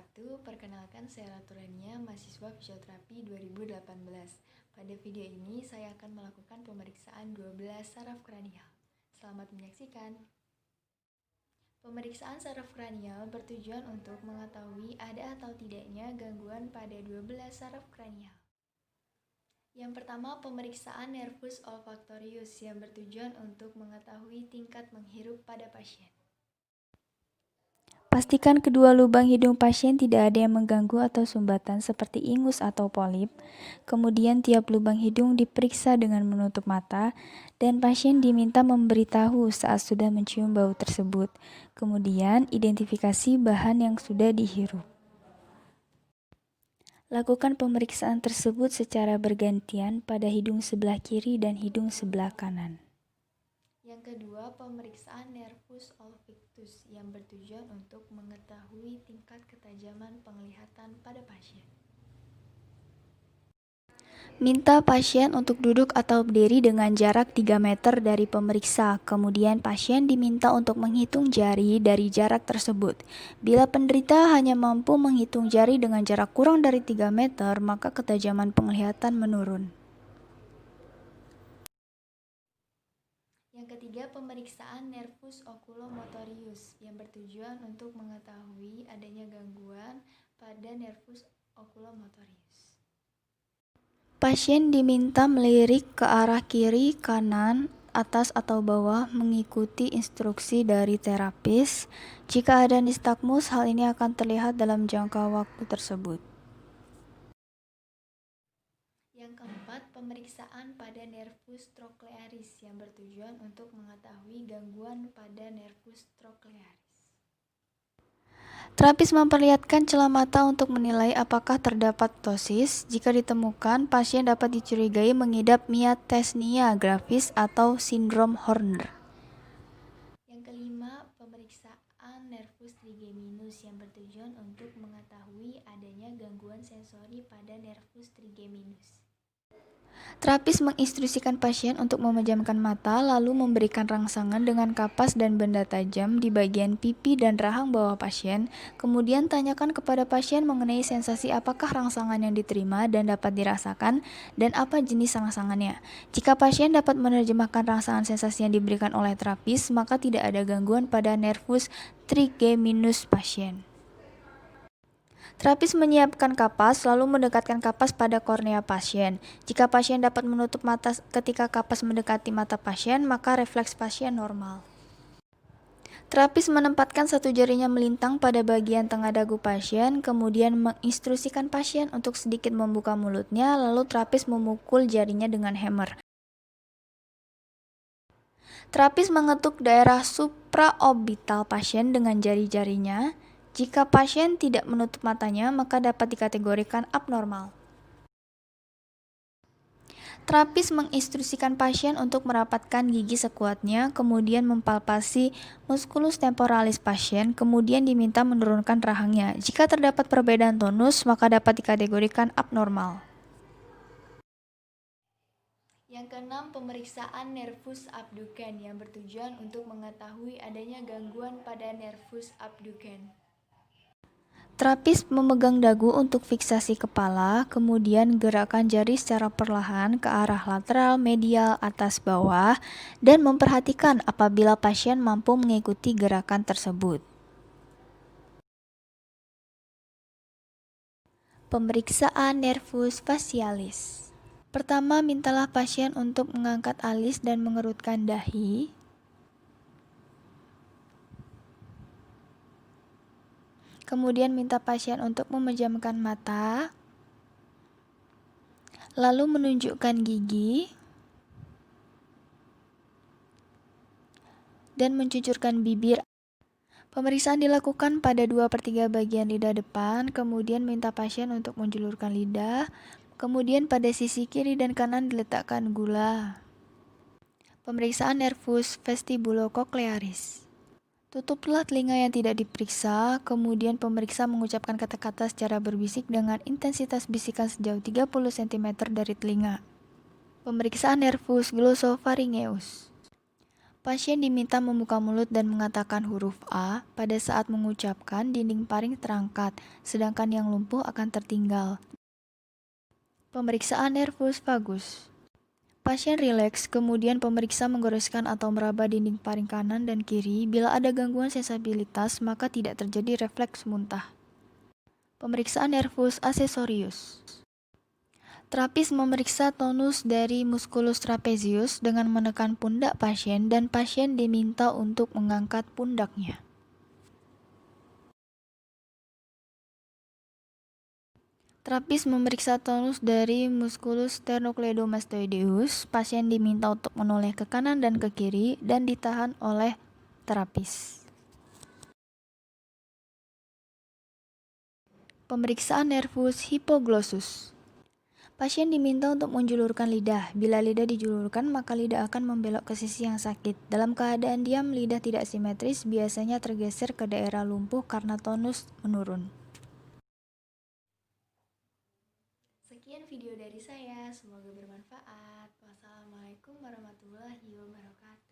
wabarakatuh. Perkenalkan saya Ratu Rania, mahasiswa fisioterapi 2018. Pada video ini saya akan melakukan pemeriksaan 12 saraf kranial. Selamat menyaksikan. Pemeriksaan saraf kranial bertujuan untuk mengetahui ada atau tidaknya gangguan pada 12 saraf kranial. Yang pertama, pemeriksaan nervus olfaktorius yang bertujuan untuk mengetahui tingkat menghirup pada pasien. Pastikan kedua lubang hidung pasien tidak ada yang mengganggu atau sumbatan seperti ingus atau polip. Kemudian tiap lubang hidung diperiksa dengan menutup mata dan pasien diminta memberitahu saat sudah mencium bau tersebut. Kemudian identifikasi bahan yang sudah dihirup. Lakukan pemeriksaan tersebut secara bergantian pada hidung sebelah kiri dan hidung sebelah kanan. Yang kedua, pemeriksaan nervus olfactus yang bertujuan untuk mengetahui tingkat ketajaman penglihatan pada pasien. Minta pasien untuk duduk atau berdiri dengan jarak 3 meter dari pemeriksa. Kemudian pasien diminta untuk menghitung jari dari jarak tersebut. Bila penderita hanya mampu menghitung jari dengan jarak kurang dari 3 meter, maka ketajaman penglihatan menurun. Yang ketiga, pemeriksaan nervus oculomotorius yang bertujuan untuk mengetahui adanya gangguan pada nervus oculomotorius. Pasien diminta melirik ke arah kiri, kanan, atas atau bawah mengikuti instruksi dari terapis. Jika ada nistagmus, hal ini akan terlihat dalam jangka waktu tersebut. Yang keempat, pemeriksaan pada nervus trochlearis yang bertujuan untuk mengetahui gangguan pada nervus trochlearis. Terapis memperlihatkan celah mata untuk menilai apakah terdapat ptosis. Jika ditemukan, pasien dapat dicurigai mengidap myasthenia gravis atau sindrom Horner. Yang kelima, pemeriksaan nervus trigeminus yang bertujuan untuk mengetahui adanya gangguan sensori pada nervus trigeminus. Terapis menginstruksikan pasien untuk memejamkan mata lalu memberikan rangsangan dengan kapas dan benda tajam di bagian pipi dan rahang bawah pasien. Kemudian tanyakan kepada pasien mengenai sensasi apakah rangsangan yang diterima dan dapat dirasakan dan apa jenis rangsangannya. Jika pasien dapat menerjemahkan rangsangan sensasi yang diberikan oleh terapis, maka tidak ada gangguan pada nervus trigeminus pasien. Terapis menyiapkan kapas, lalu mendekatkan kapas pada kornea pasien. Jika pasien dapat menutup mata ketika kapas mendekati mata pasien, maka refleks pasien normal. Terapis menempatkan satu jarinya melintang pada bagian tengah dagu pasien, kemudian menginstruksikan pasien untuk sedikit membuka mulutnya, lalu terapis memukul jarinya dengan hammer. Terapis mengetuk daerah supraorbital pasien dengan jari-jarinya. Jika pasien tidak menutup matanya, maka dapat dikategorikan abnormal. Terapis menginstruksikan pasien untuk merapatkan gigi sekuatnya, kemudian mempalpasi musculus temporalis pasien, kemudian diminta menurunkan rahangnya. Jika terdapat perbedaan tonus, maka dapat dikategorikan abnormal. Yang keenam, pemeriksaan nervus abducens yang bertujuan untuk mengetahui adanya gangguan pada nervus abducens. Terapis memegang dagu untuk fiksasi kepala, kemudian gerakkan jari secara perlahan ke arah lateral, medial, atas, bawah, dan memperhatikan apabila pasien mampu mengikuti gerakan tersebut. Pemeriksaan nervus facialis. Pertama, mintalah pasien untuk mengangkat alis dan mengerutkan dahi. Kemudian minta pasien untuk memejamkan mata, lalu menunjukkan gigi, dan mencucurkan bibir. Pemeriksaan dilakukan pada 2/3 bagian lidah depan, kemudian minta pasien untuk menjulurkan lidah, kemudian pada sisi kiri dan kanan diletakkan gula. Pemeriksaan nervus vestibulocochlearis. Tutuplah telinga yang tidak diperiksa, kemudian pemeriksa mengucapkan kata-kata secara berbisik dengan intensitas bisikan sejauh 30 cm dari telinga. Pemeriksaan nervus glossopharyngeus. Pasien diminta membuka mulut dan mengatakan huruf A. Pada saat mengucapkan, dinding paring terangkat, sedangkan yang lumpuh akan tertinggal. Pemeriksaan nervus vagus. Pasien rileks, kemudian pemeriksa menggoreskan atau meraba dinding paring kanan dan kiri. Bila ada gangguan sensasibilitas, maka tidak terjadi refleks muntah. Pemeriksaan nervus accessorius. Terapis memeriksa tonus dari musculus trapezius dengan menekan pundak pasien dan pasien diminta untuk mengangkat pundaknya. Terapis memeriksa tonus dari musculus sternocleidomastoideus. Pasien diminta untuk menoleh ke kanan dan ke kiri dan ditahan oleh terapis. Pemeriksaan nervus hipoglossus. Pasien diminta untuk menjulurkan lidah. Bila lidah dijulurkan, maka lidah akan membelok ke sisi yang sakit. Dalam keadaan diam, lidah tidak simetris, biasanya tergeser ke daerah lumpuh karena tonus menurun. Sekian video dari saya, semoga bermanfaat. Wassalamualaikum warahmatullahi wabarakatuh.